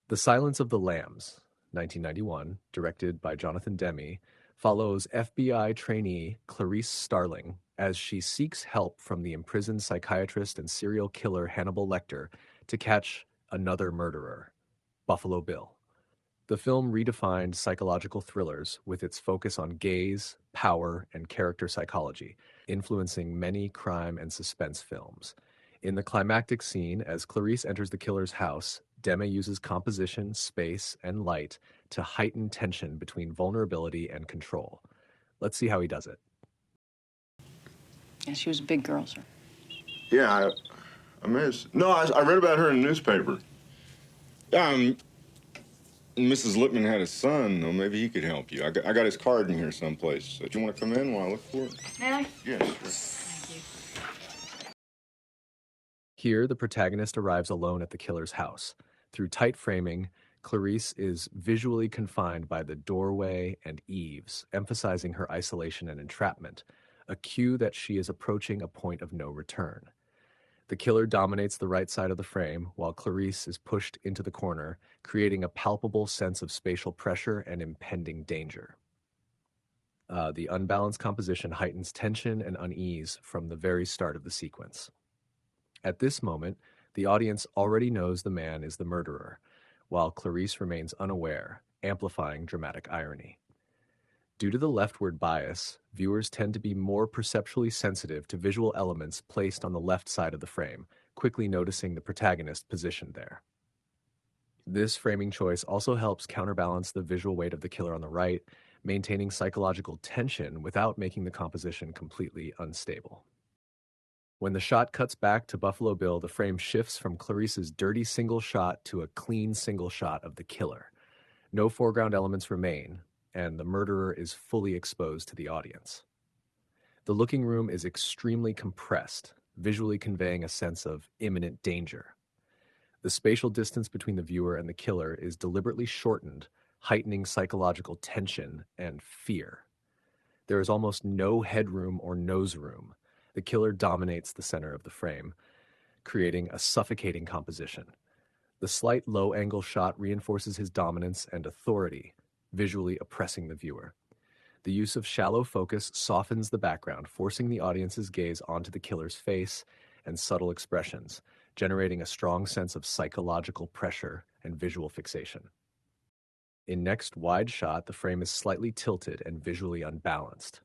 The Silence of the Lambs, 1991, directed by Jonathan Demme, follows FBI trainee Clarice Starling as she seeks help from the imprisoned psychiatrist and serial killer Hannibal Lecter to catch another murderer, Buffalo Bill. The film redefined psychological thrillers with its focus on gaze, power, and character psychology, influencing many crime and suspense films. In the climactic scene, as Clarice enters the killer's house, Demme uses composition, space, and light to heighten tension between vulnerability and control. Let's see how he does it. Yeah, she was a big girl, sir. Yeah, I read about her in the newspaper. Mrs. Lippman had a son, though. Maybe he could help you. I got his card in here someplace. Do you want to come in while I look for it? May I? Yes, sure. Thank you. Here, the protagonist arrives alone at the killer's house. Through tight framing, Clarice is visually confined by the doorway and eaves, emphasizing her isolation and entrapment, a cue that she is approaching a point of no return. The killer dominates the right side of the frame, while Clarice is pushed into the corner, creating a palpable sense of spatial pressure and impending danger. The unbalanced composition heightens tension and unease from the very start of the sequence. At this moment, the audience already knows the man is the murderer, while Clarice remains unaware, amplifying dramatic irony. Due to the leftward bias, viewers tend to be more perceptually sensitive to visual elements placed on the left side of the frame, quickly noticing the protagonist positioned there. This framing choice also helps counterbalance the visual weight of the killer on the right, maintaining psychological tension without making the composition completely unstable. When the shot cuts back to Buffalo Bill, the frame shifts from Clarice's dirty single shot to a clean single shot of the killer. No foreground elements remain, and the murderer is fully exposed to the audience. The looking room is extremely compressed, visually conveying a sense of imminent danger. The spatial distance between the viewer and the killer is deliberately shortened, heightening psychological tension and fear. There is almost no headroom or nose room. The killer dominates the center of the frame, creating a suffocating composition. The slight low-angle shot reinforces his dominance and authority, visually oppressing the viewer. The use of shallow focus softens the background, forcing the audience's gaze onto the killer's face and subtle expressions, generating a strong sense of psychological pressure and visual fixation. In next wide shot, the frame is slightly tilted and visually unbalanced.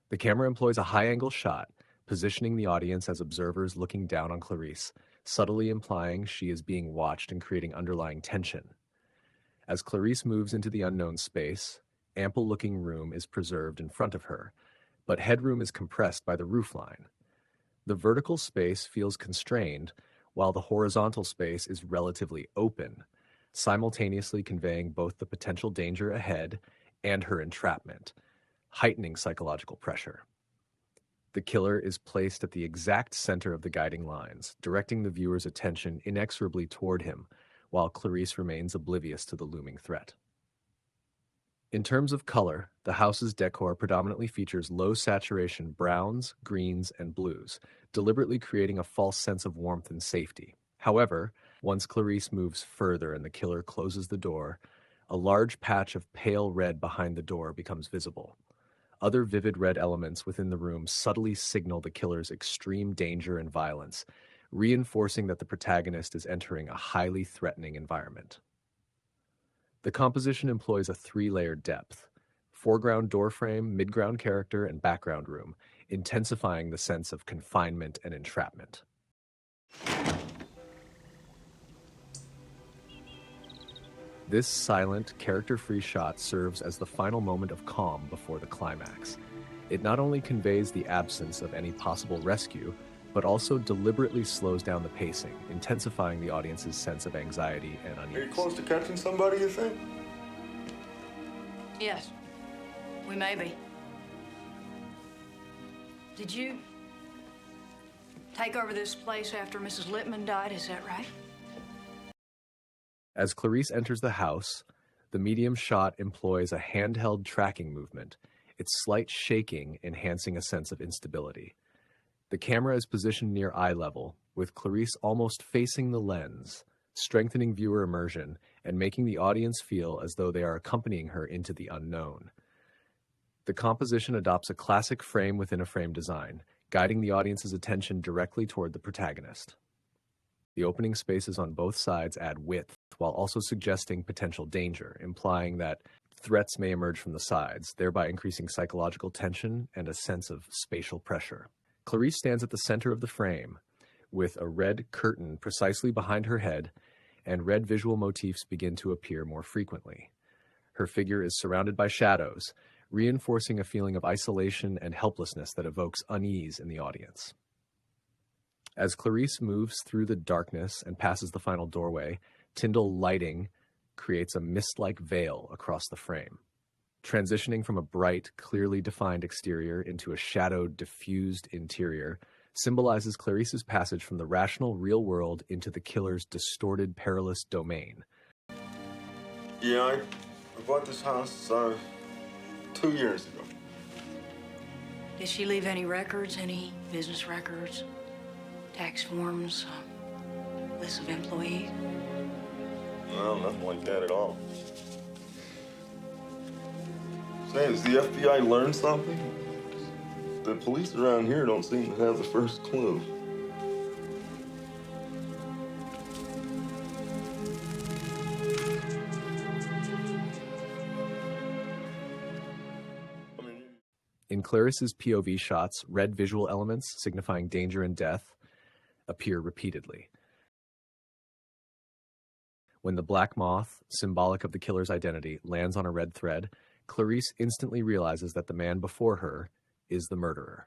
The camera employs a high-angle shot, positioning the audience as observers looking down on Clarice, subtly implying she is being watched and creating underlying tension. As Clarice moves into the unknown space, ample-looking room is preserved in front of her, but headroom is compressed by the roofline. The vertical space feels constrained, while the horizontal space is relatively open, simultaneously conveying both the potential danger ahead and her entrapment, heightening psychological pressure. The killer is placed at the exact center of the guiding lines, directing the viewer's attention inexorably toward him, while Clarice remains oblivious to the looming threat. In terms of color, the house's decor predominantly features low-saturation browns, greens, and blues, deliberately creating a false sense of warmth and safety. However, once Clarice moves further and the killer closes the door, a large patch of pale red behind the door becomes visible. Other vivid red elements within the room subtly signal the killer's extreme danger and violence, reinforcing that the protagonist is entering a highly threatening environment. The composition employs a three-layered depth: foreground doorframe, midground character, and background room, intensifying the sense of confinement and entrapment. This silent, character-free shot serves as the final moment of calm before the climax. It not only conveys the absence of any possible rescue, but also deliberately slows down the pacing, intensifying the audience's sense of anxiety and unease. Are you close to catching somebody, you think? Yes, we may be. Did you take over this place after Mrs. Lippman died, is that right? As Clarice enters the house, the medium shot employs a handheld tracking movement, its slight shaking enhancing a sense of instability. The camera is positioned near eye level, with Clarice almost facing the lens, strengthening viewer immersion and making the audience feel as though they are accompanying her into the unknown. The composition adopts a classic frame-within-a-frame design, guiding the audience's attention directly toward the protagonist. The opening spaces on both sides add width, while also suggesting potential danger, implying that threats may emerge from the sides, thereby increasing psychological tension and a sense of spatial pressure. Clarice stands at the center of the frame, with a red curtain precisely behind her head, and red visual motifs begin to appear more frequently. Her figure is surrounded by shadows, reinforcing a feeling of isolation and helplessness that evokes unease in the audience. As Clarice moves through the darkness and passes the final doorway, Tyndall lighting creates a mist-like veil across the frame. Transitioning from a bright, clearly defined exterior into a shadowed, diffused interior symbolizes Clarice's passage from the rational real world into the killer's distorted, perilous domain. Yeah, I bought this house 2 years ago. Did she leave any records, any business records, tax forms, lists of employees? No, nothing like that at all. Say, has the FBI learned something? The police around here don't seem to have the first clue. In Clarice's POV shots, red visual elements signifying danger and death appear repeatedly. When the black moth, symbolic of the killer's identity, lands on a red thread, Clarice instantly realizes that the man before her is the murderer.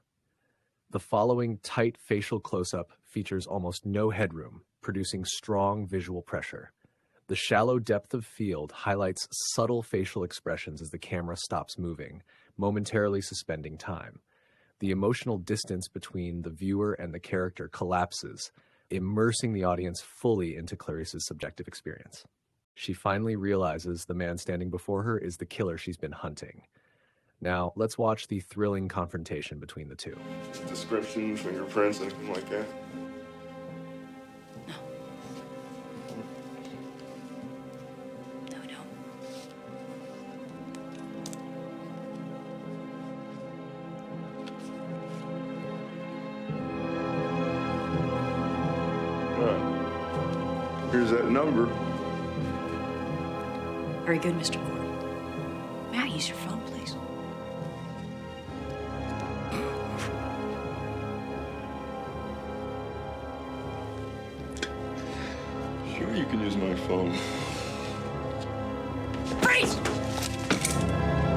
The following tight facial close-up features almost no headroom, producing strong visual pressure. The shallow depth of field highlights subtle facial expressions as the camera stops moving, momentarily suspending time. The emotional distance between the viewer and the character collapses, immersing the audience fully into Clarice's subjective experience. She finally realizes the man standing before her is the killer she's been hunting. Now, let's watch the thrilling confrontation between the two. Description, fingerprints, anything like that? No. No, we don't. Right. Here's that number. Very good, Mr. Gordon. May I use your phone, please? Sure, you can use my phone. Freeze!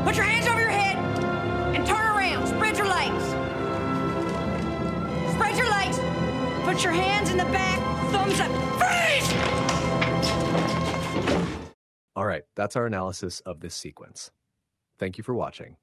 Put your hands over your head and turn around. Spread your legs. Spread your legs. Put your hands in the back. Thumbs up. Freeze! All right, that's our analysis of this sequence. Thank you for watching.